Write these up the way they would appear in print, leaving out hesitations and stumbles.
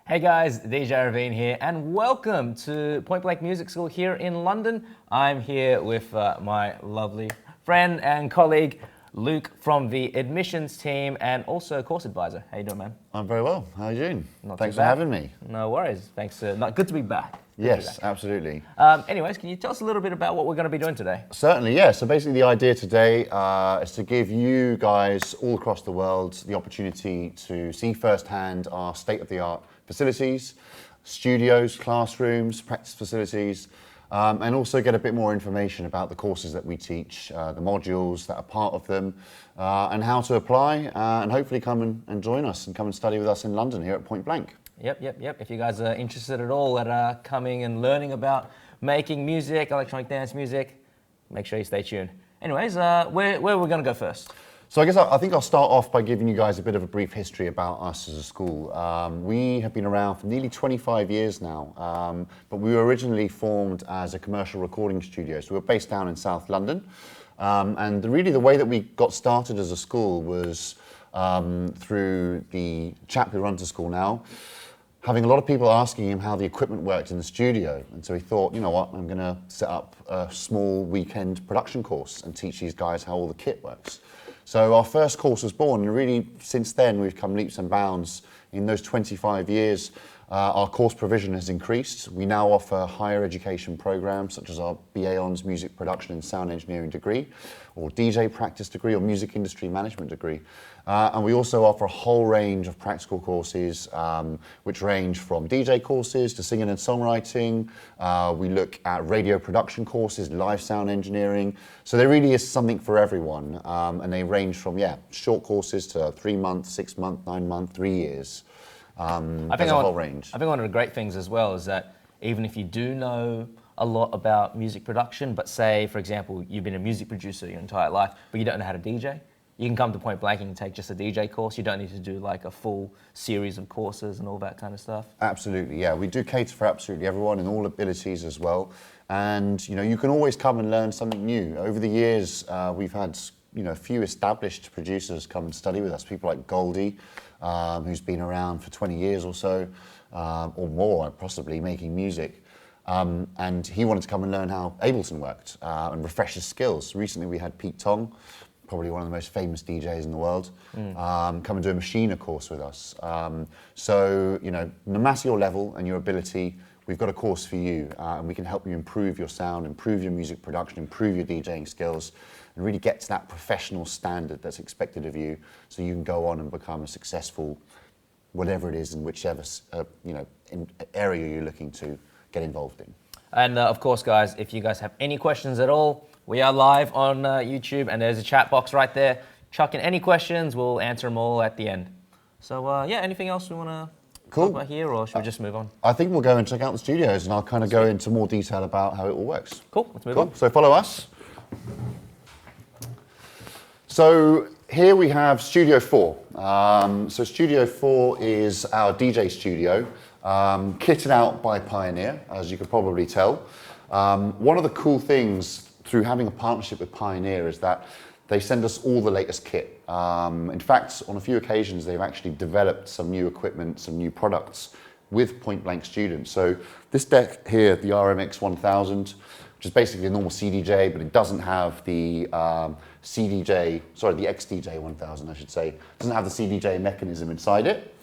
Hey guys, DJ Ravine here, and welcome to Point Blank Music School here in London. I'm here with my lovely friend and colleague, Luke, from the admissions team and also course advisor. How you doing, man? I'm very well. How are you doing? Not Thanks too for bad. having me. No worries. Thanks. Good to be back. Yes, absolutely. Anyways, can you tell us a little bit about what we're going to be doing today? Certainly, yeah. So basically the idea today is to give you guys all across the world the opportunity to see firsthand our state-of-the-art facilities, studios, classrooms, practice facilities, and also get a bit more information about the courses that we teach, the modules that are part of them, and how to apply, and hopefully come and join us and come and study with us in London here at Point Blank. Yep. If you guys are interested at all at coming and learning about making music, electronic dance music, make sure you stay tuned. Anyways, where are we going to go first? So I think I'll start off by giving you guys a bit of a brief history about us as a school. We have been around for nearly 25 years now, but we were originally formed as a commercial recording studio. So we're based down in South London. And really the way that we got started as a school was through the chap who runs the school now, having a lot of people asking him how the equipment worked in the studio. And so he thought, you know what, I'm going to set up a small weekend production course and teach these guys how all the kit works. So our first course was born, and really since then we've come leaps and bounds. In those 25 years, our course provision has increased. We now offer higher education programs such as our BA Hons Music Production and Sound Engineering degree, or DJ Practice degree, or Music Industry Management degree. And we also offer a whole range of practical courses, which range from DJ courses to singing and songwriting. We look at radio production courses, live sound engineering. So there really is something for everyone. And they range from, short courses to 3 months, 6 months, 9 months, 3 years. There's a whole range. I think one of the great things as well is that even if you do know a lot about music production, but say, for example, you've been a music producer your entire life, but you don't know how to DJ, you can come to Point Blank and take just a DJ course. You don't need to do like a full series of courses and all that kind of stuff. Absolutely, yeah. We do cater for absolutely everyone and all abilities as well. And you can always come and learn something new. Over the years, we've had a few established producers come and study with us. People like Goldie, who's been around for 20 years or so, or more, possibly making music. And he wanted to come and learn how Ableton worked and refresh his skills. Recently, we had Pete Tong, probably one of the most famous DJs in the world, come and do a machiner course with us. So, no matter your level and your ability, we've got a course for you, and we can help you improve your sound, improve your music production, improve your DJing skills, and really get to that professional standard that's expected of you, so you can go on and become a successful, whatever it is in whichever area you're looking to get involved in. And of course, guys, if you guys have any questions at all, we are live on YouTube, and there's a chat box right there. Chuck in any questions, we'll answer them all at the end. So anything else we want to talk about here, or should we just move on? I think we'll go and check out the studios, and I'll kind of go into more detail about how it all works. Cool, let's move on. So follow us. So here we have Studio 4. So Studio 4 is our DJ studio, kitted out by Pioneer, as you could probably tell. One of the cool things through having a partnership with Pioneer is that they send us all the latest kit. In fact, on a few occasions, they've actually developed some new equipment, some new products with Point Blank students. So this deck here, the RMX 1000, which is basically a normal CDJ, but it doesn't have the the XDJ 1000, I should say. It doesn't have the CDJ mechanism inside it.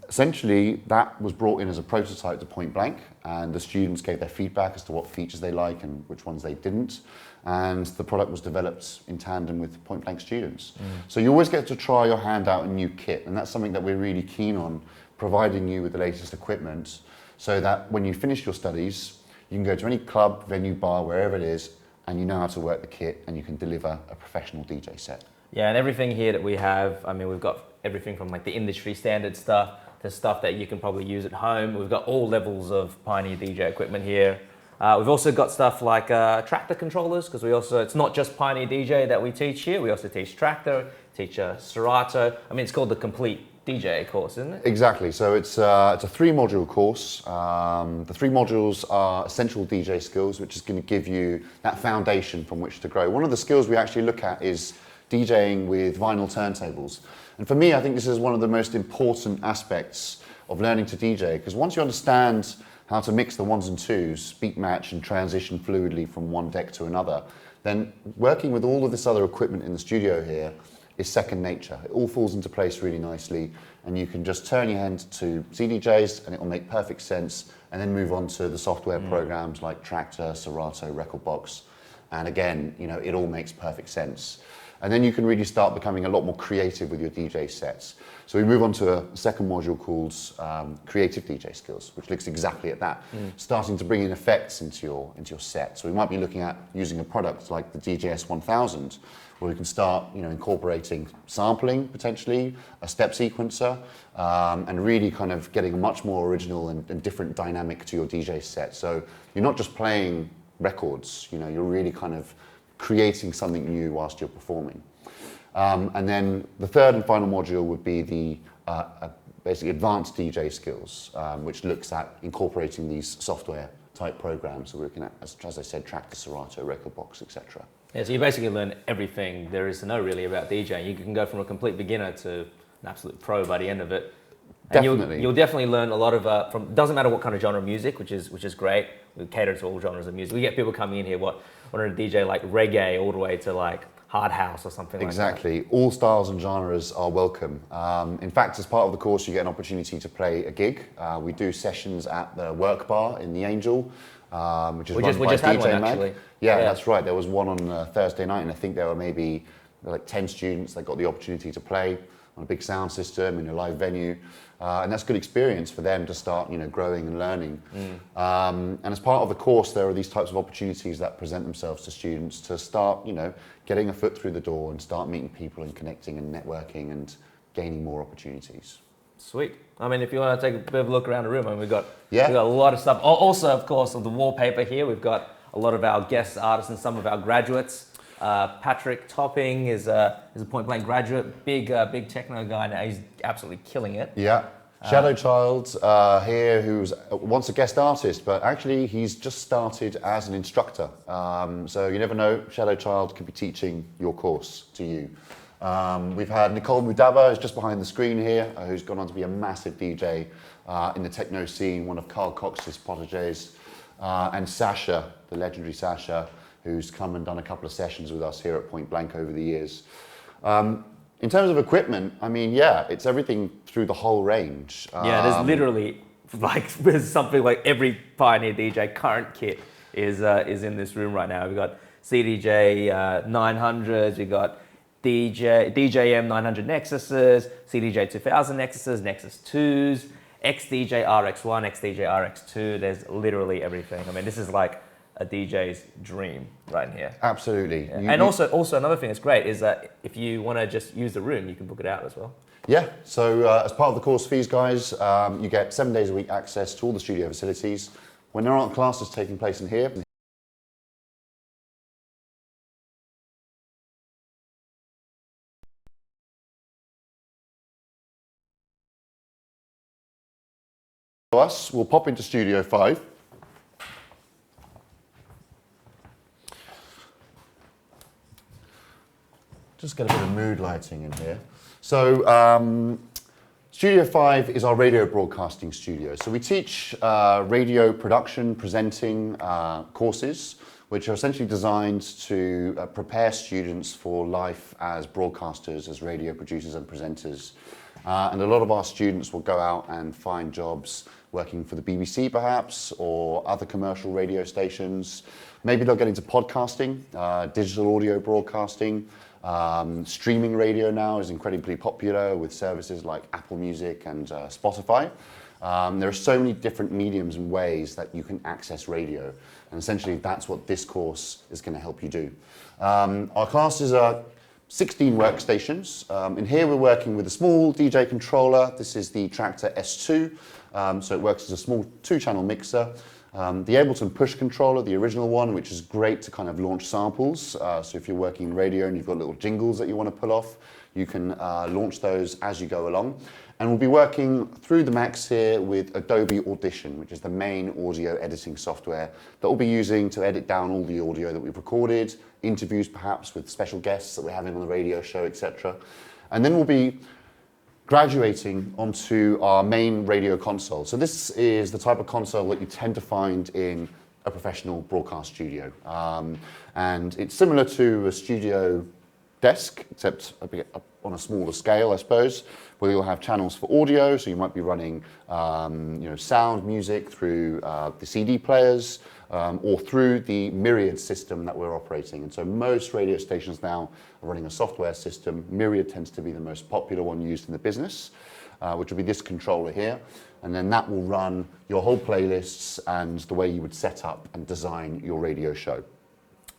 Essentially, that was brought in as a prototype to Point Blank, and the students gave their feedback as to what features they like and which ones they didn't. And the product was developed in tandem with Point Blank students. So you always get to try your hand out a new kit, and that's something that we're really keen on, providing you with the latest equipment, so that when you finish your studies, you can go to any club, venue, bar, wherever it is, and you know how to work the kit, and you can deliver a professional DJ set. Yeah, and everything here that we have, I mean, we've got everything from like the industry standard stuff to stuff that you can probably use at home. We've got all levels of Pioneer DJ equipment here. We've also got stuff like tractor controllers, because it's not just Pioneer DJ that we teach here. We also teach tractor, teach Serato. I mean, it's called the complete DJ course, isn't it? Exactly. So it's a 3-module course. The 3 modules are essential DJ skills, which is going to give you that foundation from which to grow. One of the skills we actually look at is DJing with vinyl turntables. And for me, I think this is one of the most important aspects of learning to DJ, because once you understand how to mix the ones and twos, beat match and transition fluidly from one deck to another, then working with all of this other equipment in the studio here is second nature. It all falls into place really nicely, and you can just turn your hand to CDJs and it will make perfect sense, and then move on to the software programs like Traktor, Serato, Rekordbox, and again, you know, it all makes perfect sense. And then you can really start becoming a lot more creative with your DJ sets. So we move on to a second module called Creative DJ Skills, which looks exactly at that, starting to bring in effects into your set. So we might be looking at using a product like the DJS 1000, where we can start, you know, incorporating sampling potentially, a step sequencer, and really kind of getting a much more original and different dynamic to your DJ set. So you're not just playing records, you know, you're really kind of creating something new whilst you're performing. And then the third and final module would be the basically advanced DJ skills, which looks at incorporating these software type programs. So we're looking at, as I said, Traktor, Serato, Rekordbox, etc. Yeah, so you basically learn everything there is to know really about DJing. You can go from a complete beginner to an absolute pro by the end of it. And Definitely. You'll definitely learn a lot of, from, doesn't matter what kind of genre of music, which is great. We cater to all genres of music. We get people coming in here, wanting to DJ like reggae all the way to like hard house or something like that. Exactly. All styles and genres are welcome. In fact, as part of the course, you get an opportunity to play a gig. We do sessions at the Work Bar in the Angel, which is run by just had DJ one, Mag. actually. Yeah, Yeah. that's right. There was one on Thursday night, and I think there were maybe like 10 students that got the opportunity to play on a big sound system in a live venue. And that's a good experience for them to start, you know, growing and learning. And as part of the course, there are these types of opportunities that present themselves to students to start, you know, getting a foot through the door and start meeting people and connecting and networking and gaining more opportunities. Sweet. I mean, if you want to take a bit of a look around the room, I mean, we've got a lot of stuff. Also, of course, on the wallpaper here, we've got a lot of our guest artists and some of our graduates. Patrick Topping is a Point Blank graduate, big techno guy now. He's absolutely killing it. Yeah. Shadow Child here, who's once a guest artist, but actually he's just started as an instructor. So you never know, Shadow Child could be teaching your course to you. We've had Nicole Mudaba, who's just behind the screen here, who's gone on to be a massive DJ in the techno scene, one of Carl Cox's protégés, and Sasha, the legendary Sasha, who's come and done a couple of sessions with us here at Point Blank over the years. In terms of equipment, I mean, yeah, it's everything through the whole range. Yeah, there's literally there's something like every Pioneer DJ current kit is in this room right now. We've got CDJ 900s, we've got DJM 900 Nexuses, CDJ 2000 Nexuses, Nexus 2s, XDJ RX1, XDJ RX2. There's literally everything. I mean, this is like a DJ's dream right in here. Absolutely. Yeah. And also another thing that's great is that if you want to just use the room, you can book it out as well. Yeah, so as part of the course fees, guys, you get 7 days a week access to all the studio facilities. When there aren't classes taking place in here, we'll pop into Studio 5. Just get a bit of mood lighting in here. So Studio 5 is our radio broadcasting studio. So we teach radio production, presenting courses, which are essentially designed to prepare students for life as broadcasters, as radio producers and presenters. And a lot of our students will go out and find jobs working for the BBC perhaps, or other commercial radio stations. Maybe they'll get into podcasting, digital audio broadcasting. Streaming radio now is incredibly popular with services like Apple Music and Spotify. There are so many different mediums and ways that you can access radio, and essentially that's what this course is going to help you do. Our classes are 16 workstations. In here we're working with a small DJ controller. This is the Traktor S2, so it works as a small 2-channel mixer. The Ableton push controller, the original one, which is great to kind of launch samples. So if you're working in radio and you've got little jingles that you want to pull off, you can launch those as you go along. And we'll be working through the Macs here with Adobe Audition, which is the main audio editing software that we'll be using to edit down all the audio that we've recorded, interviews perhaps with special guests that we're having on the radio show, etc. And then we'll be graduating onto our main radio console. So this is the type of console that you tend to find in a professional broadcast studio. And it's similar to a studio desk, except a bit on a smaller scale, I suppose, where you'll have channels for audio. So you might be running sound, music through the CD players, or through the Myriad system that we're operating. And so most radio stations now are running a software system. Myriad tends to be the most popular one used in the business, which will be this controller here. And then that will run your whole playlists and the way you would set up and design your radio show.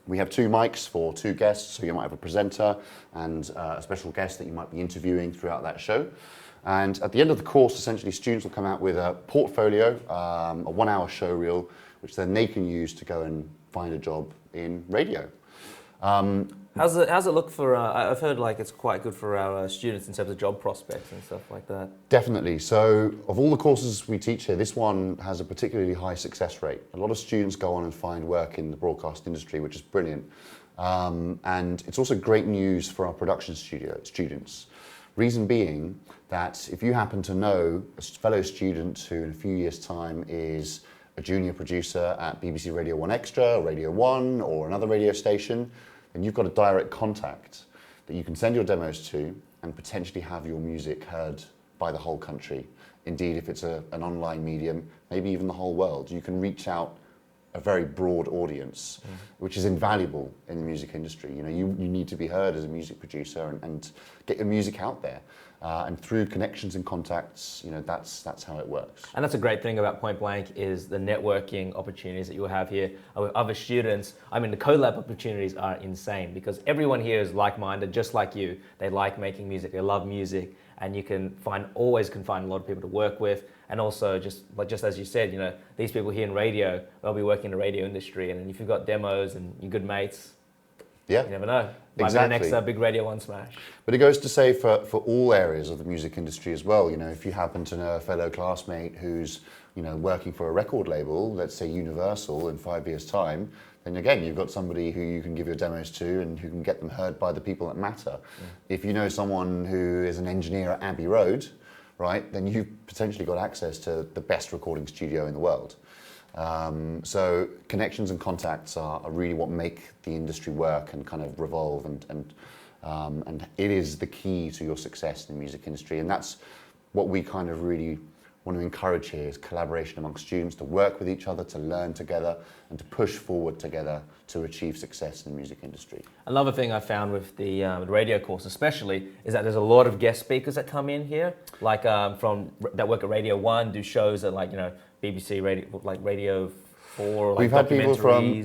We have 2 mics for 2 guests, so you might have a presenter and a special guest that you might be interviewing throughout that show. And at the end of the course, essentially, students will come out with a portfolio, a 1-hour show reel, which then they can use to go and find a job in radio. How's it look for? I've heard like it's quite good for our students in terms of job prospects and stuff like that. Definitely. So, of all the courses we teach here, this one has a particularly high success rate. A lot of students go on and find work in the broadcast industry, which is brilliant. And it's also great news for our production studio students. Reason being that if you happen to know a fellow student who in a few years' time is a junior producer at BBC Radio 1 Extra, or Radio 1, or another radio station, then you've got a direct contact that you can send your demos to and potentially have your music heard by the whole country. Indeed, if it's an online medium, maybe even the whole world, you can reach out a very broad audience, which is invaluable in the music industry. You know, you need to be heard as a music producer and get your music out there. And through connections and contacts, you know, that's how it works. And that's a great thing about Point Blank is the networking opportunities that you'll have here with other students. I mean, the collab opportunities are insane because everyone here is like-minded, just like you. They like making music, they love music, and you can always find a lot of people to work with. And also, just as you said, you know, these people here in radio, they'll be working in the radio industry, and if you've got demos and you're good mates, yeah, you never know. Might exactly. be the next big Radio 1 smash. But it goes to say for all areas of the music industry as well. You know, if you happen to know a fellow classmate who's, you know, working for a record label, let's say Universal, in 5 years' time, then again, you've got somebody who you can give your demos to and who can get them heard by the people that matter. If you know someone who is an engineer at Abbey Road, right, then you've potentially got access to the best recording studio in the world. So connections and contacts are really what make the industry work and kind of revolve, and it is the key to your success in the music industry. And that's what we kind of really want to encourage here, is collaboration amongst students, to work with each other, to learn together, and to push forward together to achieve success in the music industry. Another thing I found with the radio course especially is that there's a lot of guest speakers that come in here, like that work at Radio 1, do shows at, like, you know, BBC Radio, like Radio 4, like we've had people from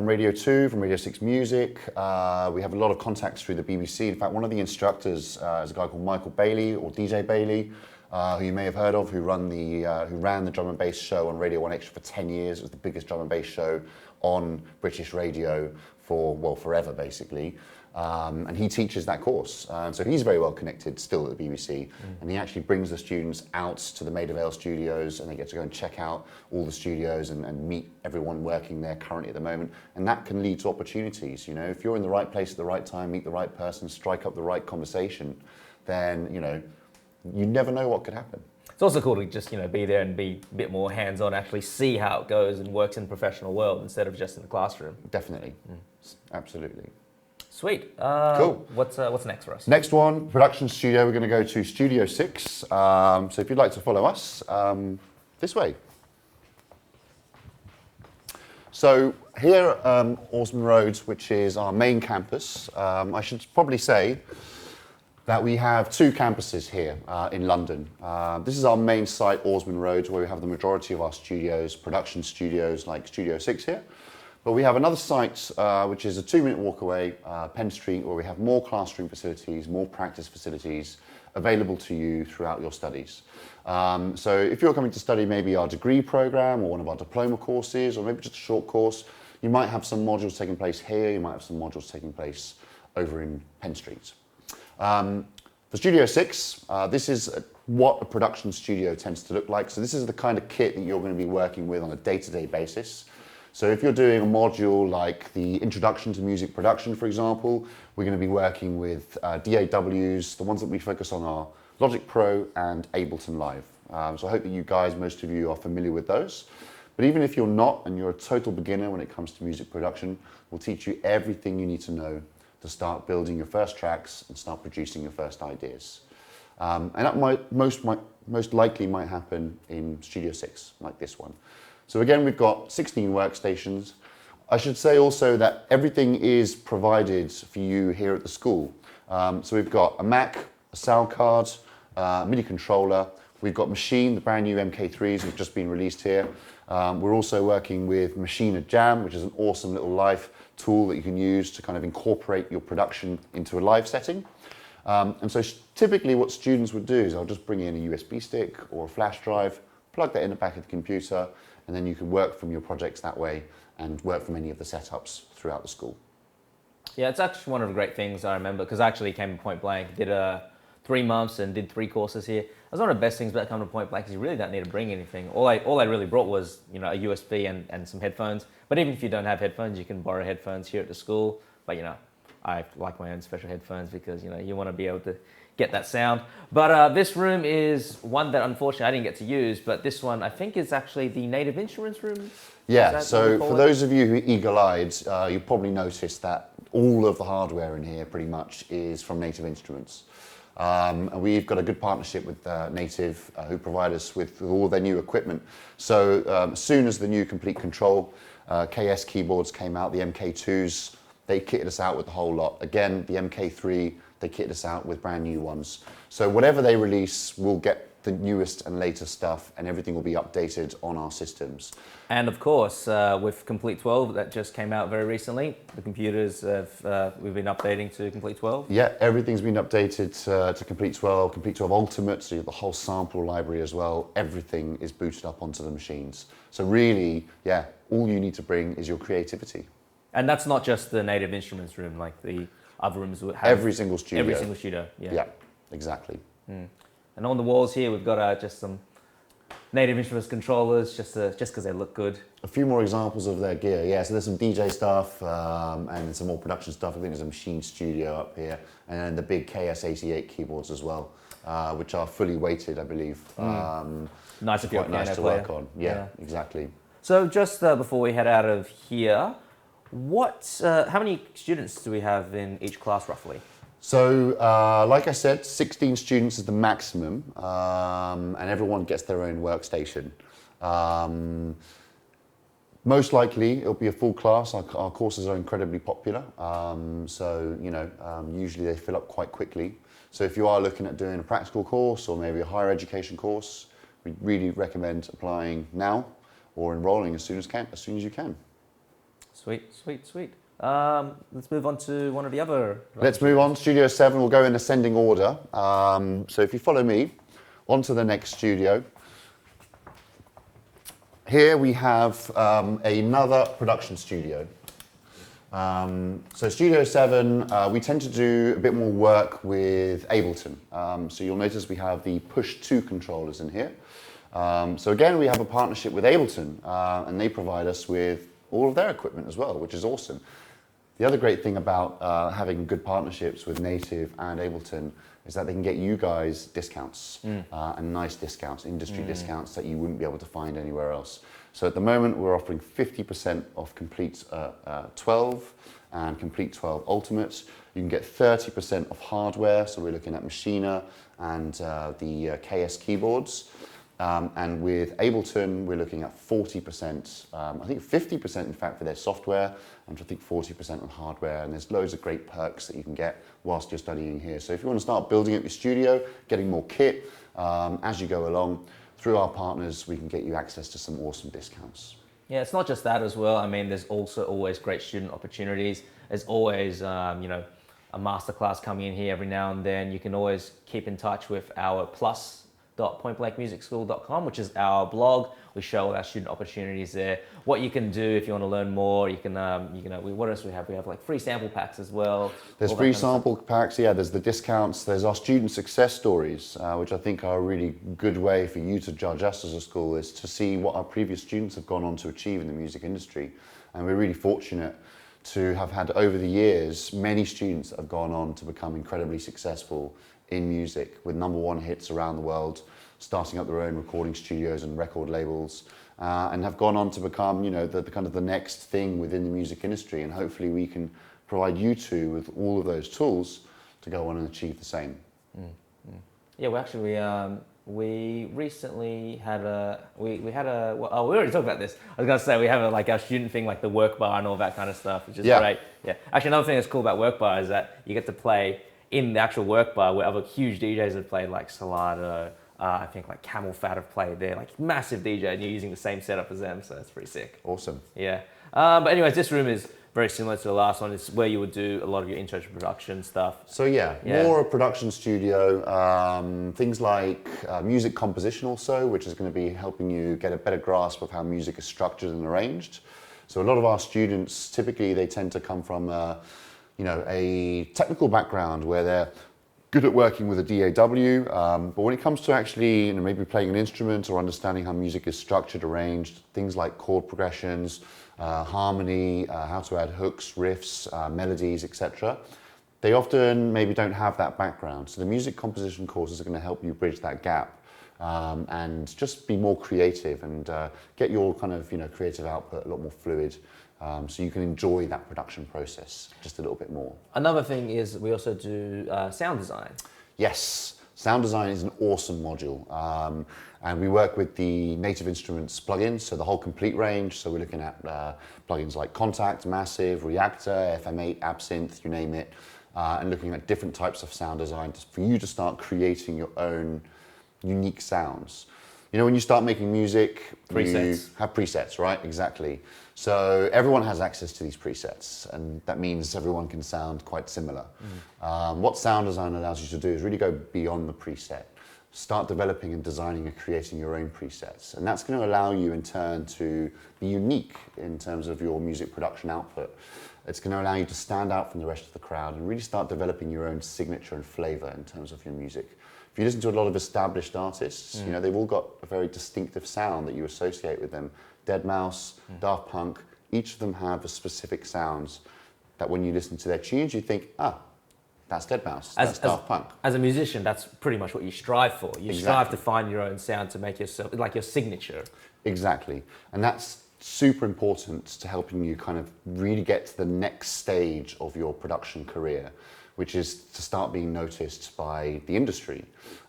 Radio 2, from Radio 6 Music. We have a lot of contacts through the BBC. In fact, one of the instructors is a guy called Michael Bailey, or DJ Bailey, who you may have heard of, who ran the drum and bass show on Radio 1 Extra for 10 years. It was the biggest drum and bass show on British radio for, well, forever, basically. And he teaches that course. So he's very well connected still at the BBC. And he actually brings the students out to the Maida Vale studios, and they get to go and check out all the studios and meet everyone working there currently at the moment. And that can lead to opportunities. You know, if you're in the right place at the right time, meet the right person, strike up the right conversation, then, you know, you never know what could happen. It's also cool to just, you know, be there and be a bit more hands-on, actually see how it goes and works in the professional world instead of just in the classroom. Definitely. Absolutely. Sweet. Cool. What's next for us? Next one, production studio. We're going to go to Studio 6. So if you'd like to follow us, this way. So here, Osman Road, which is our main campus, I should probably say that we have 2 campuses here in London. This is our main site, Osman Road, where we have the majority of our studios, production studios like Studio 6 here. But we have another site, which is a 2-minute walk away, Penn Street, where we have more classroom facilities, more practice facilities available to you throughout your studies. So if you're coming to study maybe our degree program or one of our diploma courses, or maybe just a short course, you might have some modules taking place here, you might have some modules taking place over in Penn Street. For Studio 6, this is what a production studio tends to look like. So this is the kind of kit that you're going to be working with on a day-to-day basis. So if you're doing a module like the Introduction to Music Production, for example, we're going to be working with DAWs. The ones that we focus on are Logic Pro and Ableton Live. So I hope that you guys, most of you, are familiar with those. But even if you're not and you're a total beginner when it comes to music production, we'll teach you everything you need to know to start building your first tracks and start producing your first ideas. And that most likely might happen in Studio 6, like this one. So again, we've got 16 workstations. I should say also that everything is provided for you here at the school. So we've got a Mac, a sound card, a MIDI controller. We've got Machine, the brand new MK3s have just been released here. We're also working with Machine Jam, which is an awesome little live tool that you can use to kind of incorporate your production into a live setting. And so typically what students would do is I'll just bring in a USB stick or a flash drive, plug that in the back of the computer, and then you can work from your projects that way and work from any of the setups throughout the school. Yeah, it's actually one of the great things I remember, because I actually came to Point Blank, did 3 months and did 3 courses here. That's one of the best things about coming to Point Blank, is you really don't need to bring anything. All I really brought was, you know, a USB and some headphones. But even if you don't have headphones, you can borrow headphones here at the school. But, you know, I like my own special headphones because, you know, you want to be able to get that sound. But this room is one that unfortunately I didn't get to use, but this one I think is actually the Native Instruments room. Yeah, so for those of you who are eagle-eyed, you probably noticed that all of the hardware in here pretty much is from Native Instruments. And we've got a good partnership with Native, who provide us with all their new equipment. So as soon as the new Complete Control KS keyboards came out, the MK2s, they kitted us out with the whole lot. Again, the MK3, they kitted us out with brand new ones. So whatever they release, we'll get the newest and latest stuff, and everything will be updated on our systems. And of course, with Complete 12 that just came out very recently, the computers have, we've been updating to Complete 12. Yeah, everything's been updated to Complete 12, Complete 12 Ultimate, so you have the whole sample library as well. Everything is booted up onto the machines. So really, yeah, all you need to bring is your creativity. And that's not just the Native Instruments room, like the other rooms would have. Every single studio. Every single studio, yeah. Yeah, exactly. And on the walls here, we've got just some Native Instruments controllers, just because they look good. A few more examples of their gear, yeah. So there's some DJ stuff and some more production stuff. I think there's a Machine Studio up here, and then the big KS88 keyboards as well, which are fully weighted, I believe. Nice if you're a quite piano nice to player. work on. Yeah, exactly. So just before we head out of here, how many students do we have in each class roughly? So, like I said, 16 students is the maximum, and everyone gets their own workstation. Most likely, it'll be a full class. Our courses are incredibly popular, so you know, usually they fill up quite quickly. So, if you are looking at doing a practical course or maybe a higher education course, we really recommend applying now or enrolling as soon as you can. Sweet, sweet, sweet. Let's move on to one of the other. Let's move on. Studio 7 will go in ascending order. So if you follow me onto the next studio. Here we have another production studio. So Studio 7, we tend to do a bit more work with Ableton. So you'll notice we have the Push 2 controllers in here. So again, we have a partnership with Ableton, and they provide us with all of their equipment as well, which is awesome. The other great thing about having good partnerships with Native and Ableton is that they can get you guys discounts, and nice discounts, industry discounts that you wouldn't be able to find anywhere else. So at the moment, we're offering 50% off Complete 12 and Complete 12 Ultimate. You can get 30% off hardware, so we're looking at Machina and the KS keyboards. And with Ableton, we're looking at 40%, I think 50% in fact for their software, and I think 40% on hardware, and there's loads of great perks that you can get whilst you're studying here. So if you want to start building up your studio, getting more kit as you go along, through our partners, we can get you access to some awesome discounts. Yeah, it's not just that as well. I mean, there's also always great student opportunities. There's always, you know, a masterclass coming in here every now and then. You can always keep in touch with our Plus www.pointblankmusicschool.com, which is our blog. We show all our student opportunities there. What you can do if you want to learn more, you can, what else we have? We have like free sample packs as well. There's free sample packs, yeah, there's the discounts, there's our student success stories, which I think are a really good way for you to judge us as a school, is to see what our previous students have gone on to achieve in the music industry. And we're really fortunate to have had, over the years, many students that have gone on to become incredibly successful in music with #1 hits around the world, starting up their own recording studios and record labels, and have gone on to become, the kind of the next thing within the music industry. And hopefully we can provide you two with all of those tools to go on and achieve the same. Yeah, well, actually, we recently had we already talked about this. I was going to say we have like our student thing, like the work bar and all that kind of stuff, which is great. Yeah. Actually, another thing that's cool about work bar is that you get to play in the actual work bar where other huge DJs have played, like Salado, I think like Camel Fat have played there, like massive DJ, and you're using the same setup as them, so it's pretty sick. Awesome. Yeah. But anyways, this room is very similar to the last one. It's where you would do a lot of your intro to production stuff. So more a production studio, things like music composition also, which is going to be helping you get a better grasp of how music is structured and arranged. So a lot of our students, typically they tend to come from a technical background where they're good at working with a DAW, but when it comes to actually maybe playing an instrument or understanding how music is structured, arranged, things like chord progressions, harmony, how to add hooks, riffs, melodies, etc. They often maybe don't have that background. So the music composition courses are going to help you bridge that gap and just be more creative and get your kind of creative output a lot more fluid. So you can enjoy that production process just a little bit more. Another thing is we also do sound design. Yes, sound design is an awesome module. And we work with the Native Instruments plugins, so the whole complete range. So we're looking at plugins like Contact, Massive, Reactor, FM8, Absinthe, you name it, and looking at different types of sound design for you to start creating your own unique sounds. When you start making music, you have presets, right? Exactly. So everyone has access to these presets, and that means everyone can sound quite similar. What sound design allows you to do is really go beyond the preset. Start developing and designing and creating your own presets. And that's going to allow you in turn to be unique in terms of your music production output. It's going to allow you to stand out from the rest of the crowd and really start developing your own signature and flavor in terms of your music. If you listen to a lot of established artists, they've all got a very distinctive sound that you associate with them. Deadmau5, Daft Punk, each of them have a specific sounds that when you listen to their tunes, you think, that's Deadmau5, that's Daft Punk. As a musician, that's pretty much what you strive for. You strive to find your own sound to make yourself, like your signature. Exactly. And that's super important to helping you kind of really get to the next stage of your production career, which is to start being noticed by the industry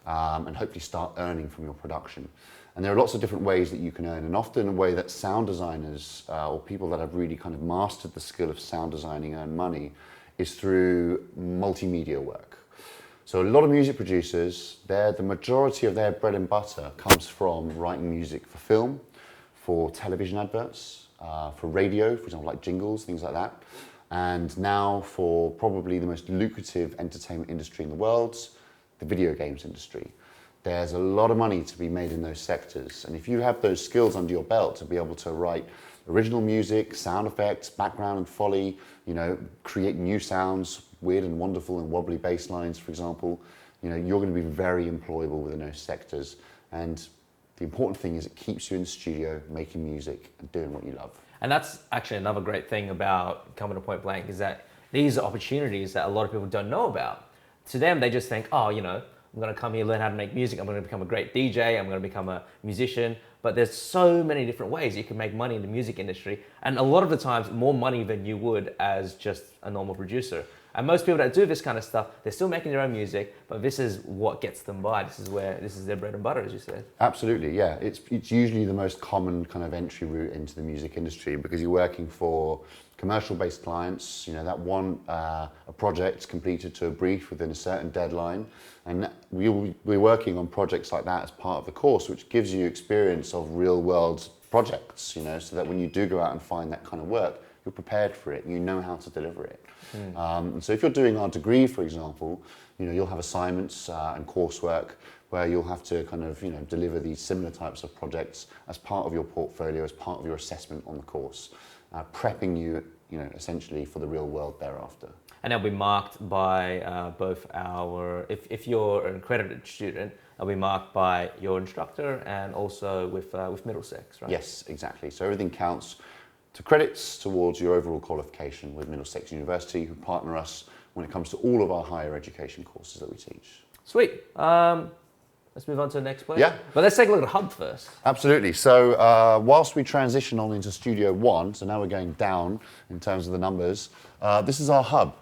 and hopefully start earning from your production. And there are lots of different ways that you can earn, and often a way that sound designers or people that have really kind of mastered the skill of sound designing earn money is through multimedia work. So a lot of music producers, the majority of their bread and butter comes from writing music for film, for television adverts, for radio, for example, like jingles, things like that. And now for probably the most lucrative entertainment industry in the world, the video games industry. There's a lot of money to be made in those sectors. And if you have those skills under your belt to be able to write original music, sound effects, background and foley, create new sounds, weird and wonderful and wobbly bass lines, for example, you're going to be very employable within those sectors. And the important thing is it keeps you in the studio, making music and doing what you love. And that's actually another great thing about coming to Point Blank is that these are opportunities that a lot of people don't know about. To them, they just think, I'm going to come here, learn how to make music. I'm going to become a great DJ. I'm going to become a musician. But there's so many different ways you can make money in the music industry. And a lot of the times, more money than you would as just a normal producer. And most people that do this kind of stuff, they're still making their own music, but this is what gets them by. This is their bread and butter, as you said. Absolutely, yeah. It's usually the most common kind of entry route into the music industry because you're working for commercial-based clients. That want a project completed to a brief within a certain deadline, and we're working on projects like that as part of the course, which gives you experience of real-world projects. So that when you do go out and find that kind of work, you're prepared for it. You know how to deliver it. And so if you're doing our degree, for example, you'll have assignments and coursework where you'll have to kind of, deliver these similar types of projects as part of your portfolio, as part of your assessment on the course, prepping you, essentially for the real world thereafter. And they'll be marked by both our, if you're an accredited student, they'll be marked by your instructor and also with Middlesex, right? Yes, exactly. So everything counts to credits towards your overall qualification with Middlesex University, who partner us when it comes to all of our higher education courses that we teach. Sweet. Let's move on to the next place. Yeah. But let's take a look at Hub first. Absolutely. So whilst we transition on into Studio 1, so now we're going down in terms of the numbers, this is our hub.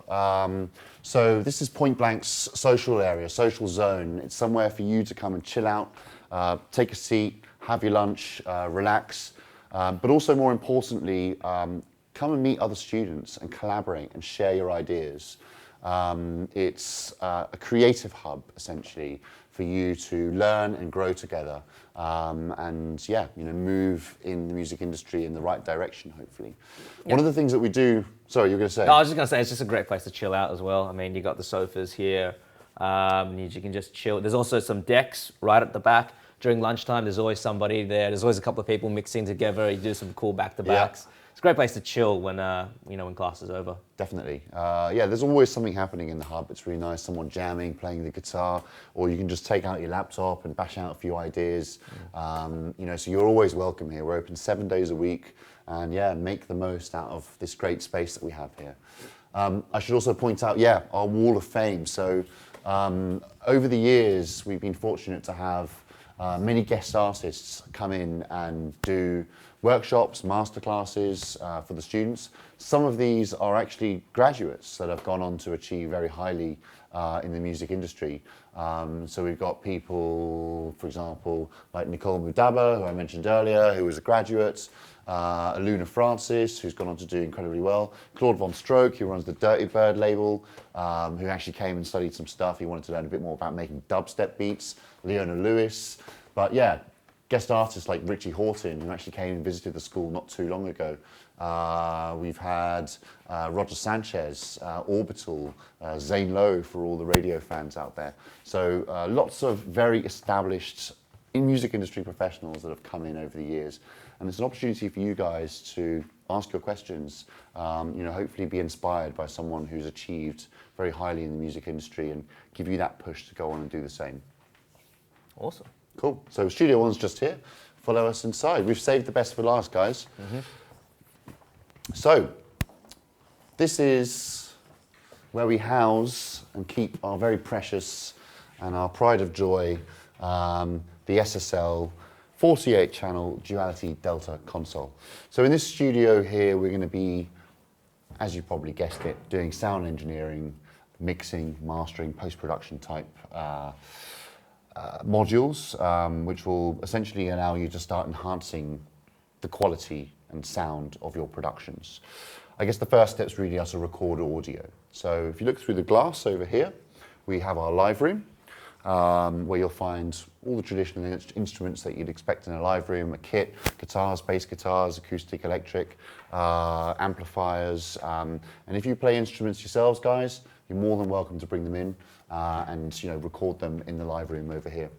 So this is Point Blank's social area, social zone. It's somewhere for you to come and chill out, take a seat, have your lunch, relax, but also more importantly, come and meet other students and collaborate and share your ideas. It's a creative hub, essentially, for you to learn and grow together, and move in the music industry in the right direction, hopefully. Yeah. One of the things that we do, sorry, you were going to say? No, I was just going to say, it's just a great place to chill out as well. I mean, you got the sofas here, you can just chill. There's also some decks right at the back. During lunchtime, there's always somebody there. There's always a couple of people mixing together. You do some cool back-to-backs. Yeah. It's a great place to chill when when class is over. Definitely. There's always something happening in the hub. It's really nice. Someone jamming, playing the guitar, or you can just take out your laptop and bash out a few ideas. So you're always welcome here. We're open 7 days a week, and make the most out of this great space that we have here. I should also point out, our wall of fame. So over the years, we've been fortunate to have many guest artists come in and do workshops, masterclasses for the students. Some of these are actually graduates that have gone on to achieve very highly in the music industry. So we've got people, for example, like Nicole Mudaba, who I mentioned earlier, who was a graduate, Aluna Francis, who's gone on to do incredibly well, Claude Von Stroke, who runs the Dirty Bird label, who actually came and studied some stuff. He wanted to learn a bit more about making dubstep beats, Leona Lewis, but guest artists like Richie Horton, who actually came and visited the school not too long ago. We've had Roger Sanchez, Orbital, Zane Lowe for all the radio fans out there. So lots of very established music industry professionals that have come in over the years. And it's an opportunity for you guys to ask your questions, hopefully be inspired by someone who's achieved very highly in the music industry and give you that push to go on and do the same. Awesome. Cool. So Studio 1's just here. Follow us inside. We've saved the best for last, guys. Mm-hmm. So this is where we house and keep our very precious and our pride of joy, the SSL 48-channel Duality Delta console. So in this studio here, we're going to be, as you probably guessed it, doing sound engineering, mixing, mastering, post-production type modules, which will essentially allow you to start enhancing the quality and sound of your productions. I guess the first step is really to record audio. So if you look through the glass over here, we have our live room, where you'll find all the traditional instruments that you'd expect in a live room, a kit, guitars, bass guitars, acoustic, electric, amplifiers. And if you play instruments yourselves, guys, you're more than welcome to bring them in and record them in the live room over here.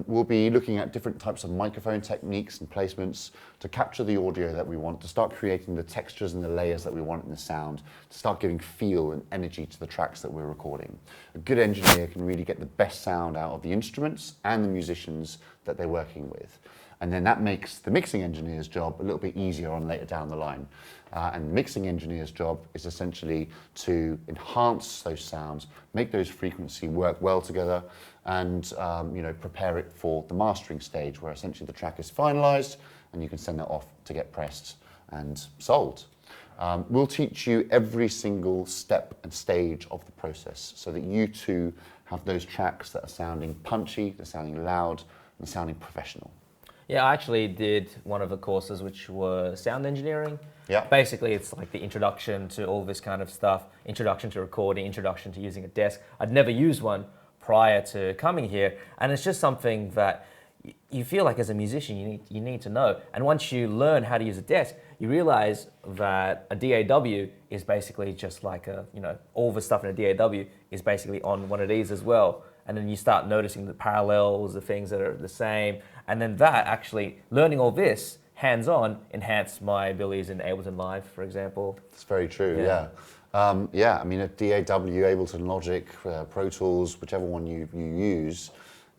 We'll be looking at different types of microphone techniques and placements to capture the audio that we want, to start creating the textures and the layers that we want in the sound, to start giving feel and energy to the tracks that we're recording. A good engineer can really get the best sound out of the instruments and the musicians that they're working with. And then that makes the mixing engineer's job a little bit easier on later down the line. And the mixing engineer's job is essentially to enhance those sounds, make those frequencies work well together, and prepare it for the mastering stage, where essentially the track is finalized and you can send that off to get pressed and sold. We'll teach you every single step and stage of the process so that you too have those tracks that are sounding punchy, they're sounding loud, and sounding professional. Yeah, I actually did one of the courses which was sound engineering. Yeah. Basically, it's like the introduction to all this kind of stuff, introduction to recording, introduction to using a desk. I'd never used one prior to coming here, and it's just something that you feel like as a musician, you need to know. And once you learn how to use a desk, you realize that a DAW is basically just like all the stuff in a DAW is basically on one of these as well. And then you start noticing the parallels, the things that are the same. And then that actually, learning all this hands-on enhanced my abilities in Ableton Live, for example. It's very true, yeah. I mean, a DAW, Ableton Logic, Pro Tools, whichever one you use,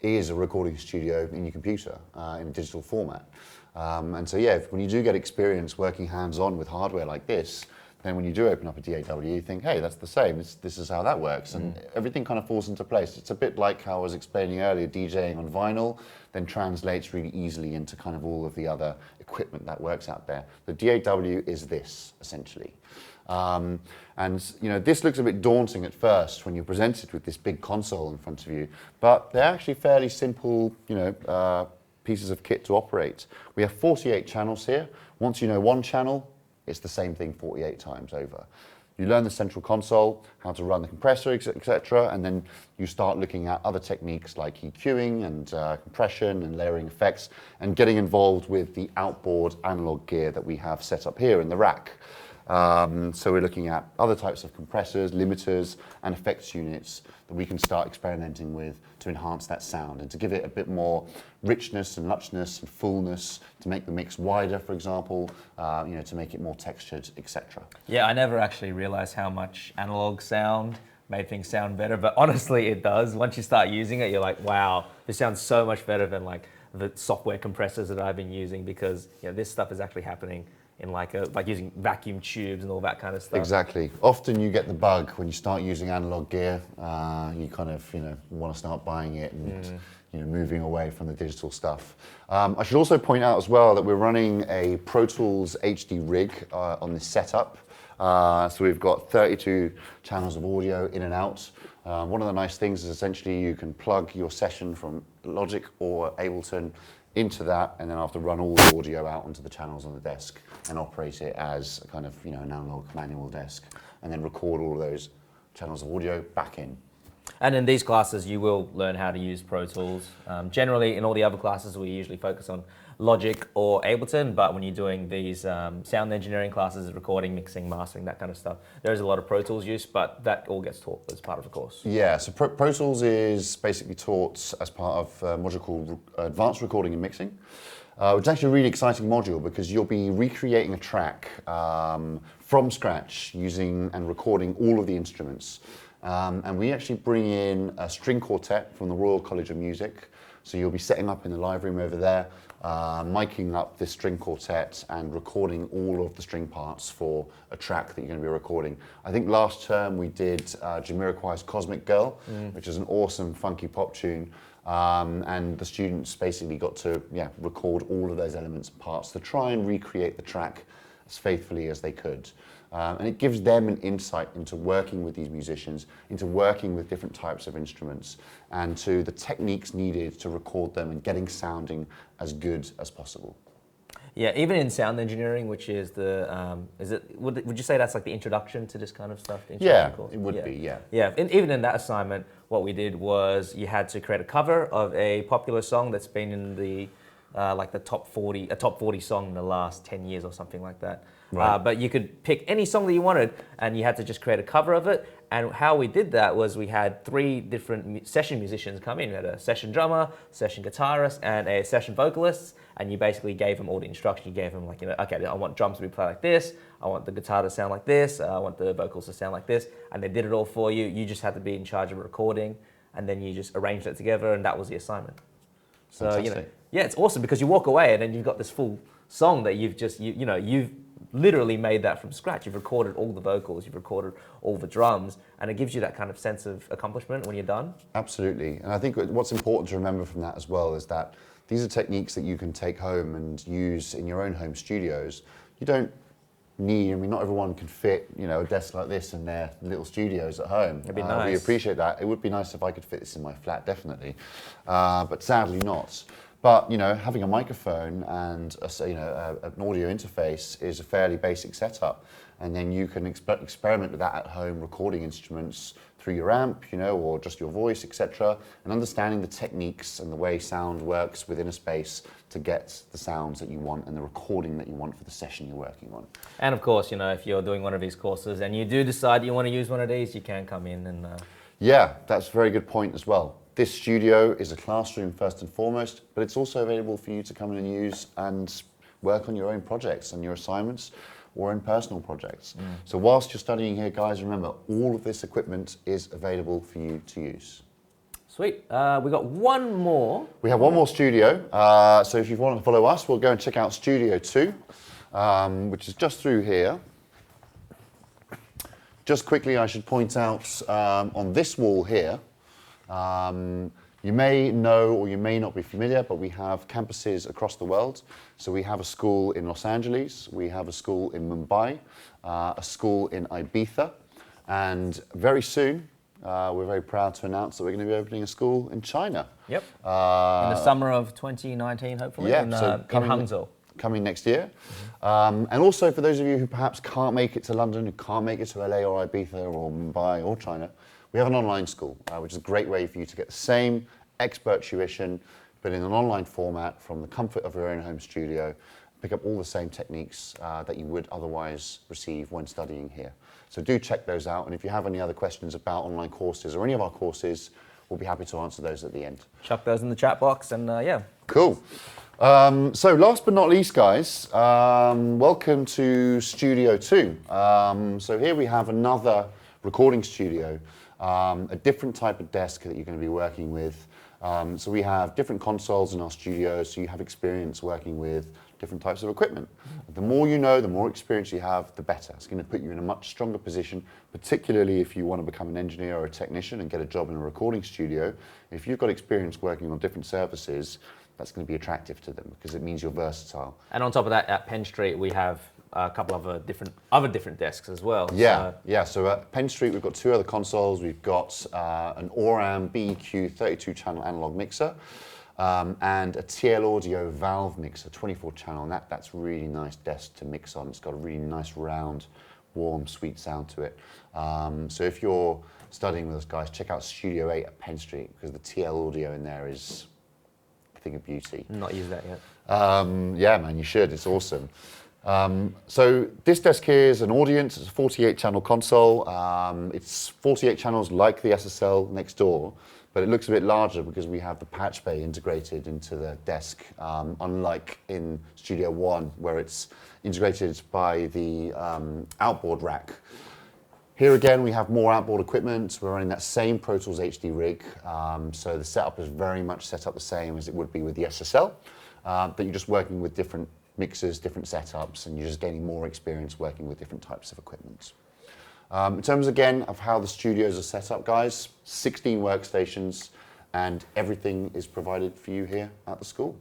is a recording studio in your computer in a digital format. And so, yeah, when you do get experience working hands-on with hardware like this, then when you do open up a DAW, you think, hey, that's the same. This is how that works. And everything kind of falls into place. It's a bit like how I was explaining earlier, DJing on vinyl then translates really easily into kind of all of the other equipment that works out there. The DAW is this, essentially. And this looks a bit daunting at first when you're presented with this big console in front of you, but they're actually fairly simple, pieces of kit to operate. We have 48 channels here. Once you know one channel, it's the same thing 48 times over. You learn the central console, how to run the compressor, etc., and then you start looking at other techniques like EQing and compression and layering effects, and getting involved with the outboard analog gear that we have set up here in the rack. So we're looking at other types of compressors, limiters, and effects units that we can start experimenting with to enhance that sound and to give it a bit more richness and luchness and fullness, to make the mix wider, for example, to make it more textured, etc. Yeah, I never actually realized how much analog sound made things sound better, but honestly it does. Once you start using it, you're like, wow, this sounds so much better than like the software compressors that I've been using, because this stuff is actually happening in like using vacuum tubes and all that kind of stuff. Exactly. Often you get the bug when you start using analog gear. You kind of want to start buying it and moving away from the digital stuff. I should also point out as well that we're running a Pro Tools HD rig on this setup. So we've got 32 channels of audio in and out. One of the nice things is essentially you can plug your session from Logic or Ableton into that, and then after run all the audio out onto the channels on the desk and operate it as a kind of an analog manual desk, and then record all of those channels of audio back in. And in these classes, you will learn how to use Pro Tools. Generally, in all the other classes, we usually focus on Logic or Ableton, but when you're doing these sound engineering classes, recording, mixing, mastering, that kind of stuff, there is a lot of Pro Tools use, but that all gets taught as part of the course. Yeah, so Pro Tools is basically taught as part of a module called Advanced Recording and Mixing, which is actually a really exciting module because you'll be recreating a track from scratch using and recording all of the instruments. And we actually bring in a string quartet from the Royal College of Music. So you'll be setting up in the live room over there, miking up this string quartet and recording all of the string parts for a track that you're going to be recording. I think last term we did Jamiroquai's Cosmic Girl, which is an awesome funky pop tune. And the students basically got to record all of those elements and parts to try and recreate the track as faithfully as they could. And it gives them an insight into working with these musicians, into working with different types of instruments, and to the techniques needed to record them and getting sounding as good as possible. Yeah, even in sound engineering, which is the, would you say that's like the introduction to this kind of stuff? Yeah, it would be, yeah. Yeah, even in that assignment, what we did was you had to create a cover of a popular song that's been in the, like the top 40 song in the last 10 years or something like that. Right. But you could pick any song that you wanted and you had to just create a cover of it. And how we did that was we had 3 different session musicians come in. We had a session drummer, session guitarist, and a session vocalist. And you basically gave them all the instruction. You gave them like, okay, I want drums to be played like this. I want the guitar to sound like this. I want the vocals to sound like this. And they did it all for you. You just had to be in charge of recording. And then you just arranged it together, and that was the assignment. So, fantastic. Yeah, it's awesome because you walk away and then you've got this full song that you've just, you've literally made that from scratch. You've recorded all the vocals, you've recorded all the drums, and it gives you that kind of sense of accomplishment when you're done. Absolutely. And I think what's important to remember from that as well is that these are techniques that you can take home and use in your own home studios. You don't need, not everyone can fit, a desk like this in their little studios at home. It'd be nice. We appreciate that. It would be nice if I could fit this in my flat, definitely. But sadly not. But having a microphone and an audio interface is a fairly basic setup, and then you can experiment with that at home, recording instruments through your amp, or just your voice, etc., and understanding the techniques and the way sound works within a space to get the sounds that you want and the recording that you want for the session you're working on. And of course, if you're doing one of these courses and you do decide you want to use one of these, you can come in and... Yeah, that's a very good point as well. This studio is a classroom first and foremost, but it's also available for you to come in and use and work on your own projects and your assignments or in personal projects. So whilst you're studying here, guys, remember, all of this equipment is available for you to use. Sweet. We got one more. We have one more studio. So if you want to follow us, we'll go and check out Studio 2, which is just through here. Just quickly, I should point out on this wall here, you may know or you may not be familiar, but we have campuses across the world. So we have a school in Los Angeles, we have a school in Mumbai, a school in Ibiza, and very soon, we're very proud to announce that we're going to be opening a school in China. Yep. In the summer of 2019, hopefully, yeah, in Hangzhou. Coming next year. And also for those of you who perhaps can't make it to London, who can't make it to LA or Ibiza or Mumbai or China, we have an online school, which is a great way for you to get the same expert tuition, but in an online format from the comfort of your own home studio, pick up all the same techniques that you would otherwise receive when studying here. So do check those out, and if you have any other questions about online courses or any of our courses, we'll be happy to answer those at the end. Chuck those in the chat box, and yeah. Cool. So last but not least, guys, welcome to Studio 2. So here we have another recording studio, a different type of desk that you're going to be working with. So we have different consoles in our studio, so you have experience working with different types of equipment. The more you know, the more experience you have, the better. It's going to put you in a much stronger position, particularly if you want to become an engineer or a technician and get a job in a recording studio. If you've got experience working on different services, that's going to be attractive to them because it means you're versatile. And on top of that, at Penn Street, we have a couple of other different desks as well. Yeah. So at Penn Street, we've got two other consoles. We've got an Oram BEQ 32-channel analog mixer and a TL Audio valve mixer, 24-channel. And that's a really nice desk to mix on. It's got a really nice, round, warm, sweet sound to it. So if you're studying with us, guys, check out Studio 8 at Penn Street because the TL Audio in there is a thing of beauty. Not used that yet. Yeah, man, you should. It's awesome. So this desk here is an Audience. It's a 48-channel console. It's 48 channels like the SSL next door, but it looks a bit larger because we have the patch bay integrated into the desk, unlike in Studio 1 where it's integrated by the outboard rack. Here again, we have more outboard equipment. We're running that same Pro Tools HD rig, so the setup is very much set up the same as it would be with the SSL, but you're just working with different mixers, different setups, and you're just gaining more experience working with different types of equipment. In terms, again, of how the studios are set up, guys, 16 workstations, and everything is provided for you here at the school.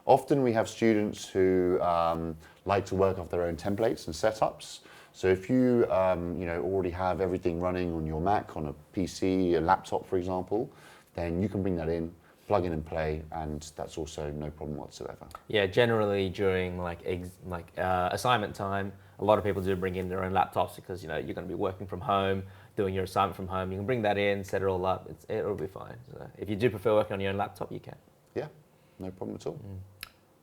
Often we have students who like to work off their own templates and setups. So if you already have everything running on your Mac, on a PC, a laptop, for example, then you can bring that in, plug in and play, and that's also no problem whatsoever. Yeah, generally during assignment time, a lot of people do bring in their own laptops because you're going to be working from home, doing your assignment from home. You can bring that in, set it all up. It'll be fine. So if you do prefer working on your own laptop, you can. Yeah, no problem at all.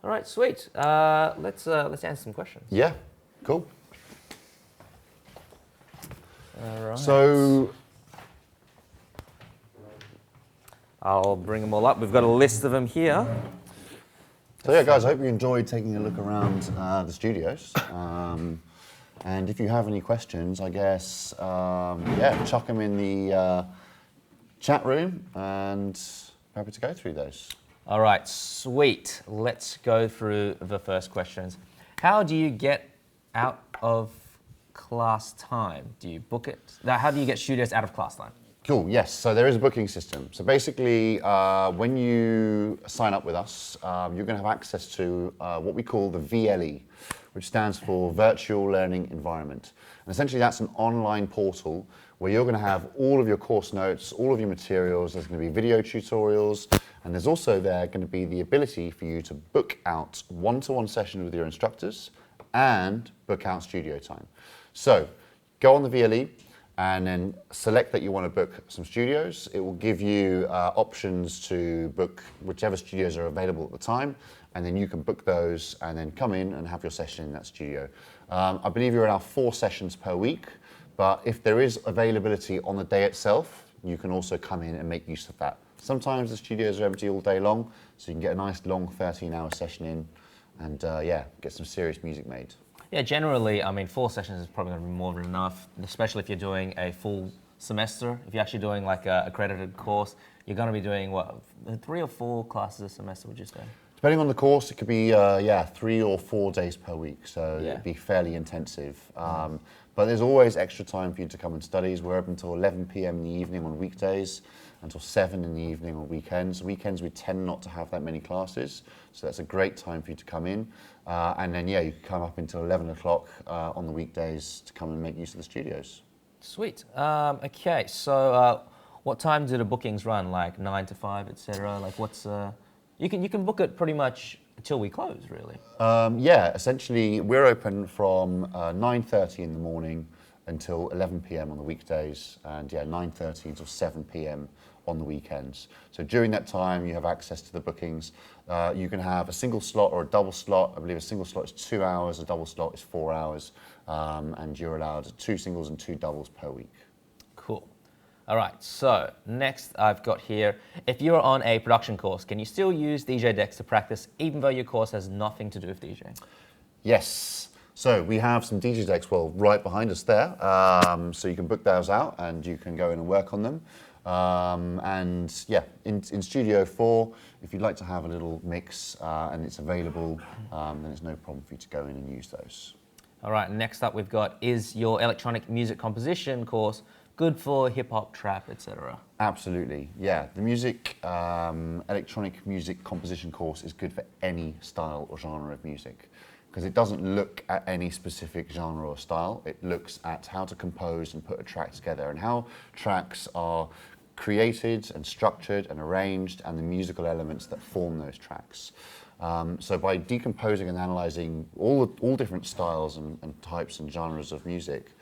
All right, sweet. Let's answer some questions. Yeah, cool. All right. So I'll bring them all up. We've got a list of them here. So yeah, guys, I hope you enjoyed taking a look around the studios. And if you have any questions, I guess, chuck them in the chat room and happy to go through those. All right, sweet. Let's go through the first questions. How do you get out of class time? Do you book it? How do you get studios out of class time? Cool, yes, so there is a booking system. So basically, when you sign up with us, you're going to have access to what we call the VLE, which stands for Virtual Learning Environment. And essentially that's an online portal where you're going to have all of your course notes, all of your materials. There's going to be video tutorials, and there's also going to be the ability for you to book out one-to-one sessions with your instructors and book out studio time. So go on the VLE, and then select that you want to book some studios. It will give you options to book whichever studios are available at the time, and then you can book those and then come in and have your session in that studio. I believe you're allowed 4 sessions per week, but if there is availability on the day itself, you can also come in and make use of that. Sometimes the studios are empty all day long, so you can get a nice long 13-hour session in and yeah, get some serious music made. Yeah, generally, I mean, 4 sessions is probably going to be more than enough, especially if you're doing a full semester. If you're actually doing like a accredited course, you're going to be doing what, 3 or 4 classes a semester, would you say? Depending on the course, it could be yeah, 3 or 4 days per week, so Yeah. it'd be fairly intensive. But there's always extra time for you to come and study. We're open until 11 p.m. in the evening on weekdays, until 7 in the evening on weekends. Weekends we tend not to have that many classes, so that's a great time for you to come in. And then yeah, you can come up until 11 o'clock on the weekdays to come and make use of the studios. Sweet. Okay, so what time do the bookings run? Like 9 to 5, etc. Like what's you can book it pretty much until we close, really. Yeah, essentially we're open from 9:30 in the morning until 11 p.m. on the weekdays, and yeah, 9:30 until 7 p.m. on the weekends. So during that time, you have access to the bookings. You can have a single slot or a double slot. I believe a single slot is 2 hours, a double slot is 4 hours, and you're allowed 2 singles and 2 doubles per week. Cool. All right, so next I've got here, if you're on a production course, can you still use DJ decks to practice even though your course has nothing to do with DJing? Yes. So we have some DJ decks, well, right behind us there. So you can book those out and you can go in and work on them. And yeah, in Studio 4, if you'd like to have a little mix and it's available, then it's no problem for you to go in and use those. All right, next up we've got, is your electronic music composition course good for hip hop, trap, etc.? Absolutely, yeah. The electronic music composition course is good for any style or genre of music, because it doesn't look at any specific genre or style. It looks at how to compose and put a track together and how tracks are created and structured and arranged and the musical elements that form those tracks. So by decomposing and analysing all different styles and types and genres of music,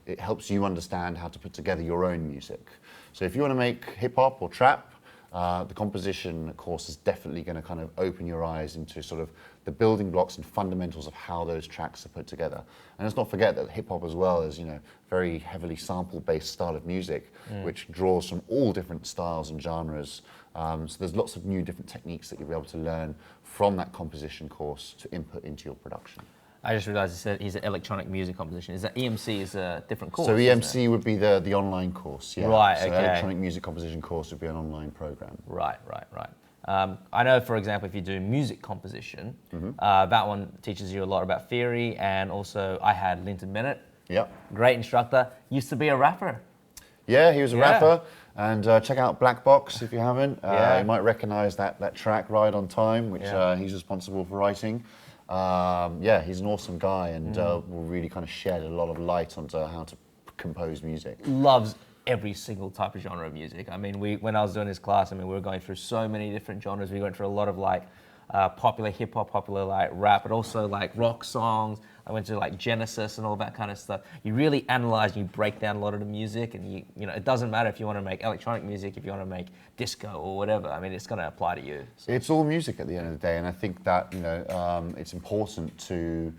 it helps you understand how to put together your own music. So if you want to make hip hop or trap, the composition course is definitely going to kind of open your eyes into sort of the building blocks and fundamentals of how those tracks are put together. And let's not forget that hip hop as well is, you know, very heavily sample-based style of music, which draws from all different styles and genres. So there's lots of new different techniques that you'll be able to learn from that composition course to input into your production. I just realised it said he's an electronic music composition. Is that EMC is a different course? So EMC would be the online course, yeah. Right, so okay. electronic music composition course would be an online program. Right. I know, for example, if you do music composition, that one teaches you a lot about theory, and also I had Bennette. Yep. Great instructor. Used to be a rapper. Yeah, he was a rapper. And check out Black Box if you haven't. You might recognise that track, Ride on Time, which he's responsible for writing. Yeah, he's an awesome guy and will really kind of shed a lot of light onto how to compose music. Loves every single type of genre of music. I mean, when I was doing his class, I mean, we were going through so many different genres. We went through a lot of like popular hip hop, popular like rap, but also like rock songs. I went to like Genesis and all that kind of stuff. You really analyze and you break down a lot of the music, and you know, it doesn't matter if you want to make electronic music, if you want to make disco or whatever. I mean, it's going to apply to you. So. It's all music at the end of the day, and I think that, you know, it's important to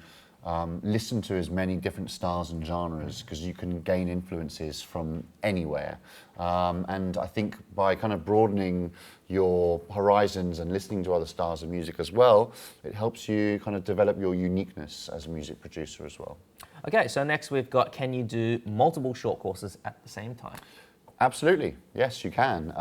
listen to as many different styles and genres, because you can gain influences from anywhere. And I think by kind of broadening your horizons and listening to other styles of music as well, it helps you kind of develop your uniqueness as a music producer as well. Okay, so next we've got, can you do multiple short courses at the same time? Absolutely, yes, you can.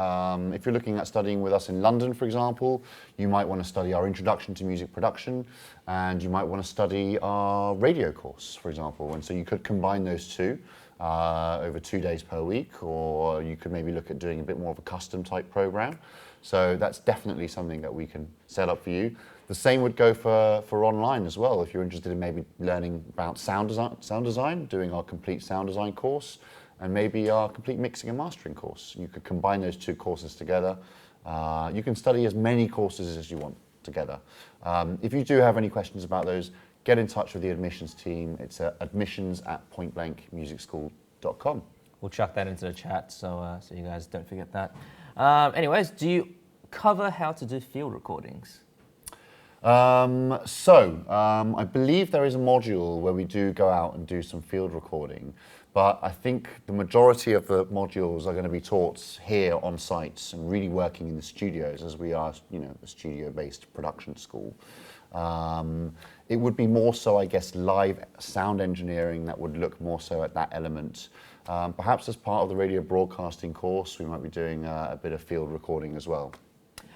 If you're looking at studying with us in London, for example, you might want to study our Introduction to Music Production, and you might want to study our radio course, for example. And so you could combine those two over 2 days per week, or you could maybe look at doing a bit more of a custom type program. So that's definitely something that we can set up for you. The same would go for online as well. If you're interested in maybe learning about sound design, doing our complete sound design course, and maybe our complete mixing and mastering course. You could combine those two courses together. You can study as many courses as you want together. If you do have any questions about those, get in touch with the admissions team. It's admissions@pointblankmusicschool.com. we'll chuck that into the chat so you guys don't forget that. Anyways, do you cover how to do field recordings? I believe there is a module where we do go out and do some field recording, but I think the majority of the modules are going to be taught here on sites and really working in the studios, as we are, a studio-based production school. It would be more so, I guess, live sound engineering that would look more so at that element. Perhaps as part of the radio broadcasting course, we might be doing a bit of field recording as well.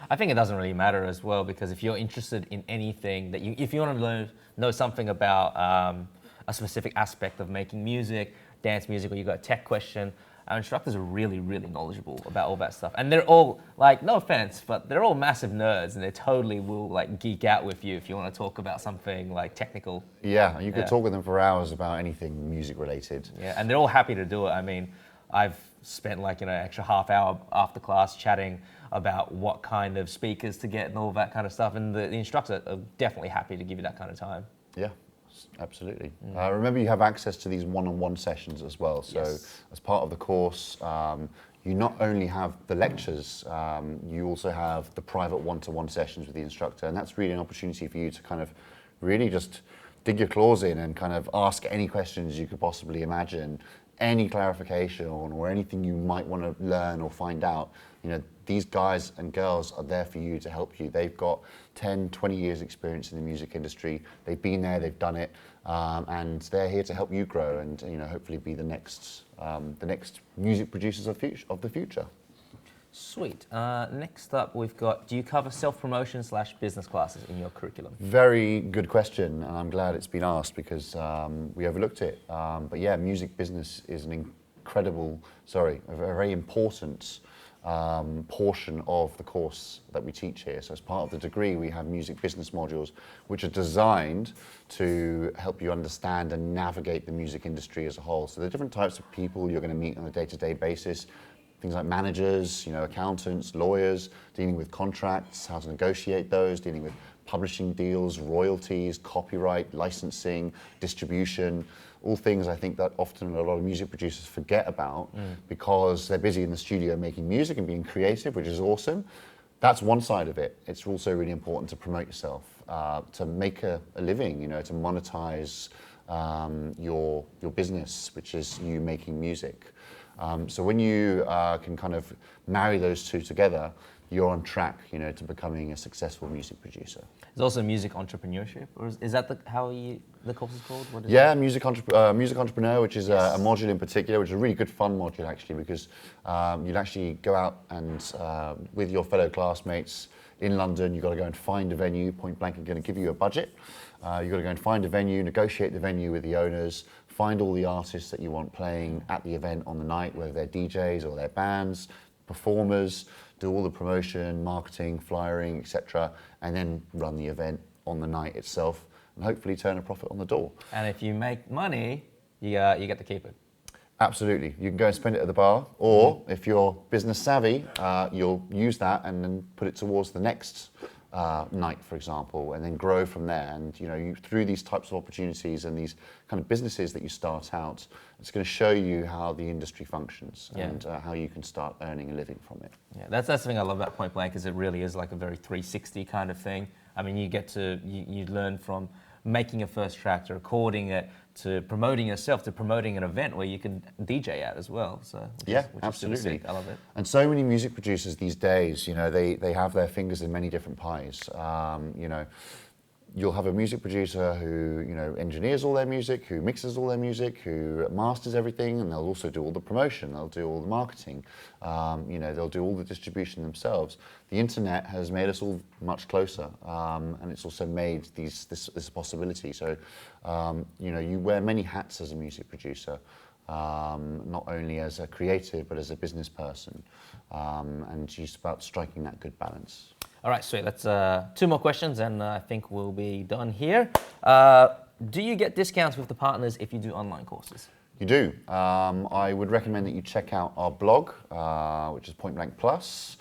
I think it doesn't really matter as well, because if you're interested in anything if you want to know something about a specific aspect of making music, dance music, or you've got a tech question, our instructors are really, really knowledgeable about all that stuff. And they're all, no offense, but they're all massive nerds, and they totally will geek out with you if you want to talk about something technical. Yeah, you could talk with them for hours about anything music related. Yeah, and they're all happy to do it. I mean, I've spent extra half hour after class chatting about what kind of speakers to get and all that kind of stuff, and the instructors are definitely happy to give you that kind of time. Yeah, absolutely. Remember, you have access to these one-on-one sessions as well. So as part of the course, you not only have the lectures, you also have the private one-to-one sessions with the instructor, and that's really an opportunity for you to kind of really just dig your claws in and kind of ask any questions you could possibly imagine, any clarification or anything you might want to learn or find out. These guys and girls are there for you to help you. They've got 10, 20 years experience in the music industry. They've been there, they've done it, and they're here to help you grow and hopefully be the next music producers of the future. Sweet. Next up, we've got, do you cover self-promotion / business classes in your curriculum? Very good question, and I'm glad it's been asked because we overlooked it. But yeah, music business is a very important portion of the course that we teach here. So as part of the degree, we have music business modules, which are designed to help you understand and navigate the music industry as a whole. So the different types of people you're going to meet on a day-to-day basis, things like managers, accountants, lawyers, dealing with contracts, how to negotiate those, dealing with publishing deals, royalties, copyright, licensing, distribution, all things I think that often a lot of music producers forget about because they're busy in the studio making music and being creative, which is awesome. That's one side of it. It's also really important to promote yourself, to make a living, to monetize your business, which is you making music. So when you can kind of marry those two together, you're on track, to becoming a successful music producer. There's also music entrepreneurship, or is that how the course is called? What is it? Music entrepreneur, which is a module in particular, which is a really good fun module actually, because you'd actually go out and with your fellow classmates in London, you've got to go and find a venue. Point blank are going to give you a budget. You've got to go and find a venue, negotiate the venue with the owners, find all the artists that you want playing at the event on the night, whether they're DJs or they're bands, performers, do all the promotion, marketing, flyering, etc., and then run the event on the night itself and hopefully turn a profit on the door. And if you make money, you get to keep it. Absolutely. You can go and spend it at the bar, or if you're business savvy, you'll use that and then put it towards the next night, for example, and then grow from there. And you through these types of opportunities and these kind of businesses that you start out, it's going to show you how the industry functions and how you can start earning a living from it. Yeah, that's the thing I love about Point Blank, is it really is like a very 360 kind of thing. I mean, you get to you learn from making a first track to recording it to promoting yourself to promoting an event where you can DJ at as well. So which absolutely. Is I love it. And so many music producers these days, they have their fingers in many different pies. You'll have a music producer who engineers all their music, who mixes all their music, who masters everything, and they'll also do all the promotion, they'll do all the marketing, they'll do all the distribution themselves. The internet has made us all much closer, and it's also made this possibility. So you wear many hats as a music producer, not only as a creative but as a business person, and it's about striking that good balance. All right, sweet. Let's 2 more questions, and I think we'll be done here. Do you get discounts with the partners if you do online courses? You do. I would recommend that you check out our blog, which is Point Blank Plus,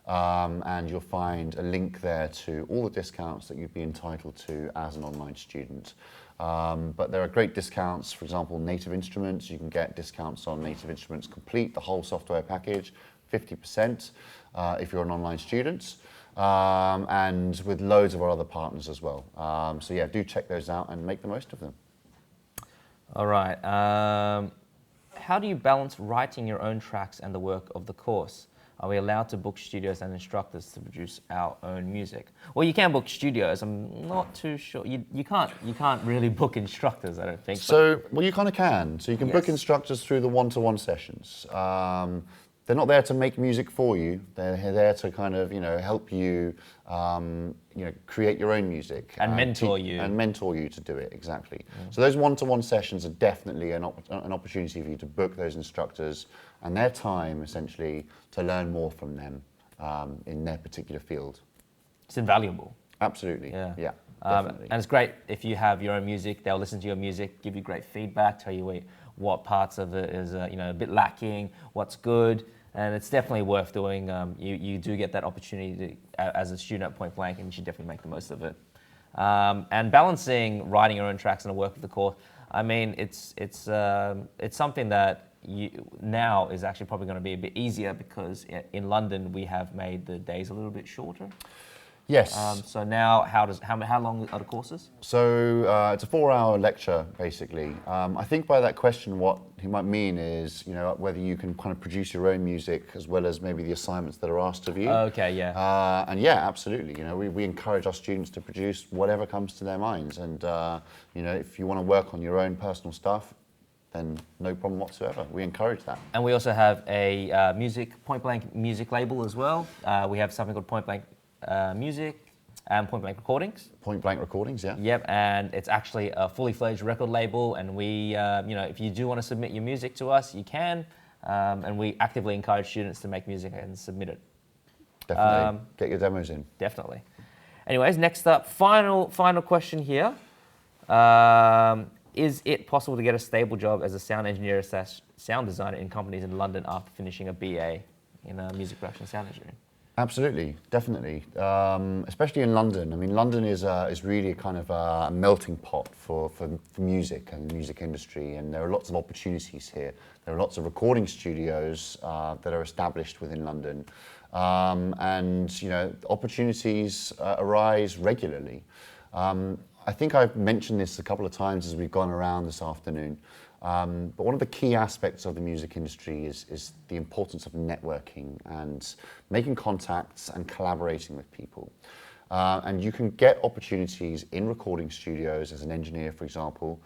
and you'll find a link there to all the discounts that you'd be entitled to as an online student. But there are great discounts. For example, Native Instruments, you can get discounts on Native Instruments Complete, the whole software package, 50% if you're an online student, and with loads of our other partners as well. So yeah, do check those out and make the most of them. All right. How do you balance writing your own tracks and the work of the course? Are we allowed to book studios and instructors to produce our own music? Well, you can book studios. I'm not too sure. You can't really book instructors, I don't think. So, well, you kind of can. So you can book instructors through the one-to-one sessions. They're not there to make music for you. They're there to kind of, help you, create your own music. And mentor you. And mentor you to do it, exactly. So those one-to-one sessions are definitely an opportunity for you to book those instructors and their time, essentially, to learn more from them in their particular field. It's invaluable. Absolutely, yeah. And it's great if you have your own music. They'll listen to your music, give you great feedback, tell you what parts of it is a bit lacking, what's good. And it's definitely worth doing. You do get that opportunity as a student at Point Blank, and you should definitely make the most of it. And balancing writing your own tracks and the work of the course, I mean, it's something that now is actually probably going to be a bit easier because in London we have made the days a little bit shorter. Yes. So now, how long are the courses? So it's a 4-hour lecture, basically. I think by that question, what he might mean is, whether you can kind of produce your own music as well as maybe the assignments that are asked of you. Okay, yeah. And yeah, absolutely. We encourage our students to produce whatever comes to their minds. And if you want to work on your own personal stuff, then no problem whatsoever. We encourage that. And we also have a Point Blank music label as well. We have something called Point Blank Music and Point Blank Recordings. Point Blank Recordings, yeah. Yep, and it's actually a fully fledged record label. And we, if you do want to submit your music to us, you can. And we actively encourage students to make music and submit it. Definitely. Get your demos in. Definitely. Anyways, next up, final question here. Is it possible to get a stable job as a sound engineer / sound designer in companies in London after finishing a BA in music production sound engineering? Absolutely, definitely. Especially in London. I mean, London is really a kind of a melting pot for music and the music industry, and there are lots of opportunities here. There are lots of recording studios that are established within London, and opportunities arise regularly. I think I've mentioned this a couple of times as we've gone around this afternoon. But one of the key aspects of the music industry is the importance of networking and making contacts and collaborating with people. And you can get opportunities in recording studios as an engineer, for example,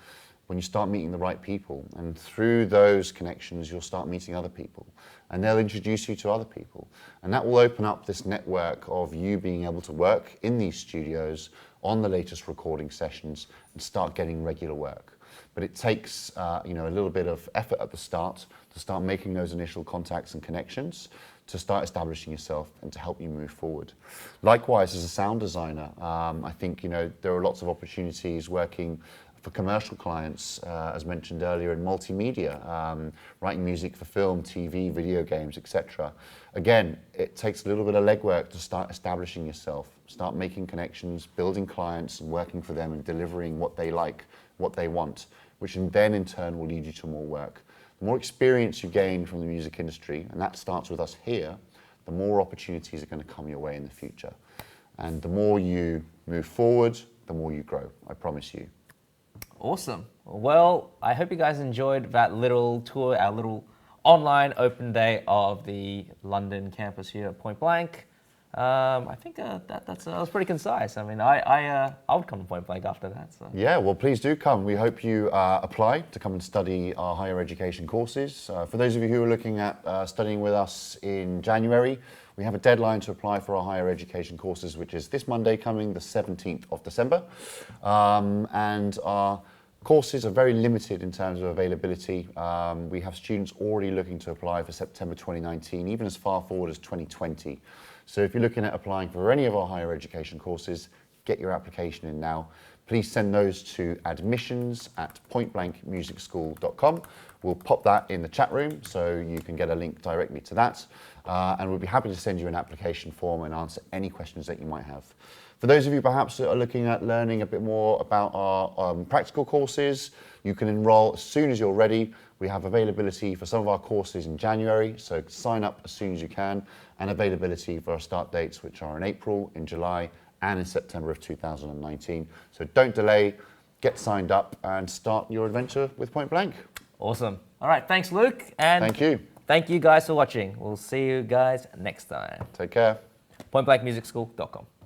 when you start meeting the right people. And through those connections, you'll start meeting other people. And they'll introduce you to other people. And that will open up this network of you being able to work in these studios on the latest recording sessions and start getting regular work. But it takes a little bit of effort at the start to start making those initial contacts and connections, to start establishing yourself and to help you move forward. Likewise, as a sound designer, I think there are lots of opportunities working for commercial clients, as mentioned earlier, in multimedia, writing music for film, TV, video games, etc. Again, it takes a little bit of legwork to start establishing yourself, start making connections, building clients and working for them and delivering what they like, what they want, which then in turn will lead you to more work. The more experience you gain from the music industry, and that starts with us here, the more opportunities are going to come your way in the future. And the more you move forward, the more you grow, I promise you. Awesome. Well, I hope you guys enjoyed that little tour, our little online open day of the London campus here at Point Blank. I think that was pretty concise. I mean, I would come to Point Blank after that. So. Yeah, well, please do come. We hope you apply to come and study our higher education courses. For those of you who are looking at studying with us in January, we have a deadline to apply for our higher education courses, which is this Monday coming, the 17th of December. And our courses are very limited in terms of availability. We have students already looking to apply for September 2019, even as far forward as 2020. So if you're looking at applying for any of our higher education courses, get your application in now. Please send those to admissions@pointblankmusicschool.com. We'll pop that in the chat room so you can get a link directly to that. And we'll be happy to send you an application form and answer any questions that you might have. For those of you perhaps that are looking at learning a bit more about our practical courses, you can enroll as soon as you're ready. We have availability for some of our courses in January, so sign up as soon as you can, and availability for our start dates, which are in April, in July, and in September of 2019. So don't delay, get signed up, and start your adventure with Point Blank. Awesome. All right, thanks, Luke. And thank you. Thank you guys for watching. We'll see you guys next time. Take care. pointblankmusicschool.com.